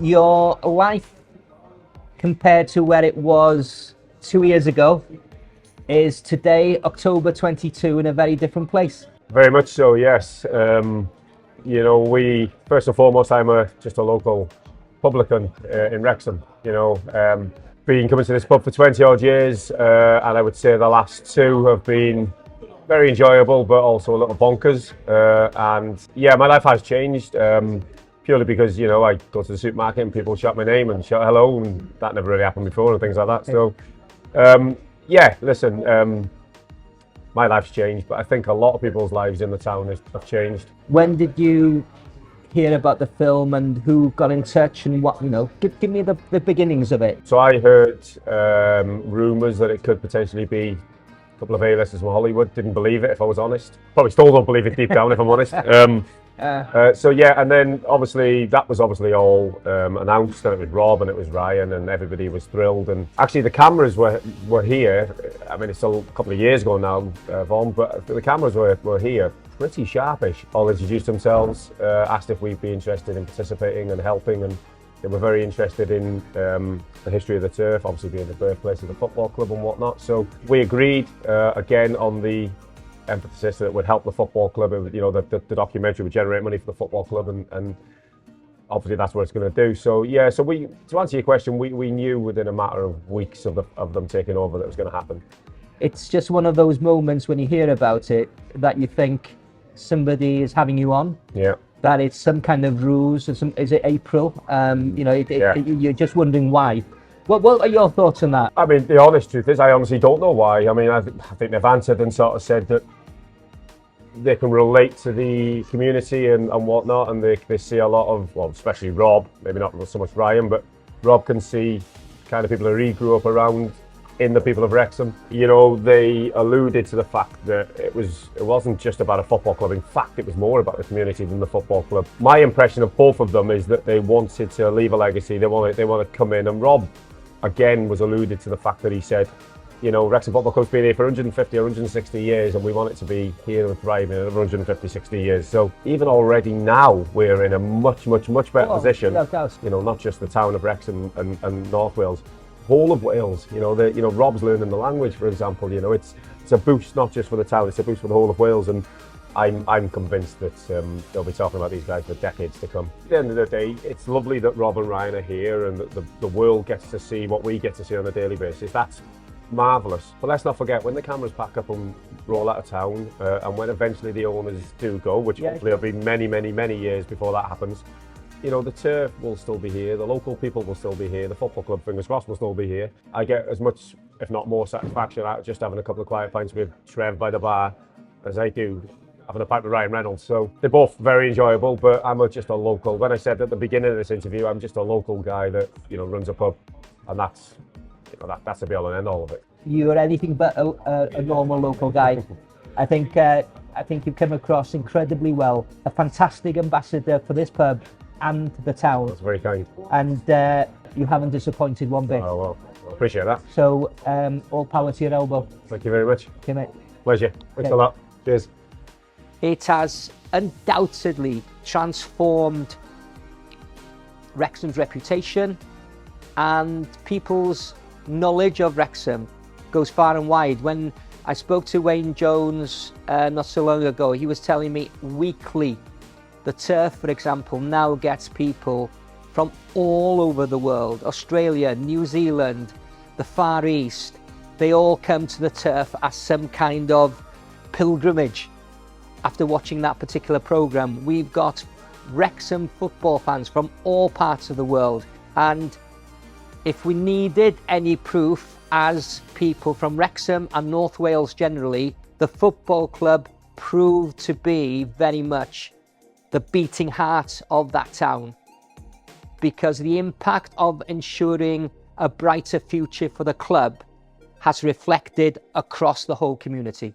Your life compared to where it was 2 years ago is today, October 22, in a very different place. Very much so, yes. We first and foremost, just a local publican in Wrexham. Been coming to this pub for 20 odd years, and I would say the last two have been very enjoyable, but also a little bonkers. And yeah, my life has changed purely because I go to the supermarket and people shout my name and shout hello, and that never really happened before and things like that. So yeah, listen. My life's changed, but I think a lot of people's lives in the town have changed. When did you hear about the film and who got in touch and what, give me the beginnings of it. So I heard rumours that it could potentially be a couple of A-listers from Hollywood. Didn't believe it, if I was honest. Probably still don't believe it deep down, if I'm honest. So yeah, and then that was all announced, and it was Rob and it was Ryan, and everybody was thrilled. And actually the cameras were here. I mean, it's still a couple of years ago now, Vaughan, but the cameras were here pretty sharpish. All introduced themselves, asked if we'd be interested in participating and helping, and they were very interested in the history of the turf, obviously being the birthplace of the football club and whatnot. So we agreed again on the emphasis that it would help the football club. The documentary would generate money for the football club, and obviously that's what it's going to do. So yeah, to answer your question, we knew within a matter of weeks of them taking over that it was going to happen. It's just one of those moments when you hear about it that you think somebody is having you on. Yeah. That it's some kind of ruse, is it April? You're just wondering why. What are your thoughts on that? I mean, the honest truth is, I honestly don't know why. I mean, I think they've answered and sort of said that they can relate to the community and whatnot, and they see a lot of, well, especially Rob, maybe not so much Ryan, but Rob can see kind of people that he grew up around in the people of Wrexham. They alluded to the fact that it wasn't just about a football club. In fact, it was more about the community than the football club. My impression of both of them is that they wanted to leave a legacy. They want to come in, and Rob again was alluded to the fact that he said, Wrexham Football Club's been here for 150 or 160 years, and we want it to be here and thriving in another 150, 60 years. So even already now, we're in a much better position. Not just the town of Wrexham and North Wales, whole of Wales. Rob's learning the language, for example. It's a boost not just for the town, it's a boost for the whole of Wales, and I'm convinced that they'll be talking about these guys for decades to come. At the end of the day, it's lovely that Rob and Ryan are here, and that the world gets to see what we get to see on a daily basis. That's marvellous. But let's not forget, when the cameras pack up and roll out of town, and when eventually the owners do go, which hopefully will be many years before that happens, the turf will still be here, the local people will still be here, the football club, fingers crossed, will still be here. I get as much, if not more, satisfaction out of just having a couple of quiet pints with Trev by the bar as I do having a pint with Ryan Reynolds. So they're both very enjoyable, but I'm just a local. When I said at the beginning of this interview, I'm just a local guy that runs a pub, and that's the be all and end all of it. You're anything but a normal local guy. I think you've come across incredibly well. A fantastic ambassador for this pub and the town. That's very kind. And you haven't disappointed one bit. Oh, well, I appreciate that. So all power to your elbow. Thank you very much. Okay, mate. Pleasure. Thanks a lot. Cheers. It has undoubtedly transformed Wrexham's reputation, and people's knowledge of Wrexham goes far and wide. When I spoke to Wayne Jones not so long ago, he was telling me weekly the turf, for example, now gets people from all over the world, Australia, New Zealand, the Far East. They all come to the turf as some kind of pilgrimage. After watching that particular programme, we've got Wrexham football fans from all parts of the world, and if we needed any proof as people from Wrexham and North Wales generally, the football club proved to be very much the beating heart of that town, because the impact of ensuring a brighter future for the club has reflected across the whole community.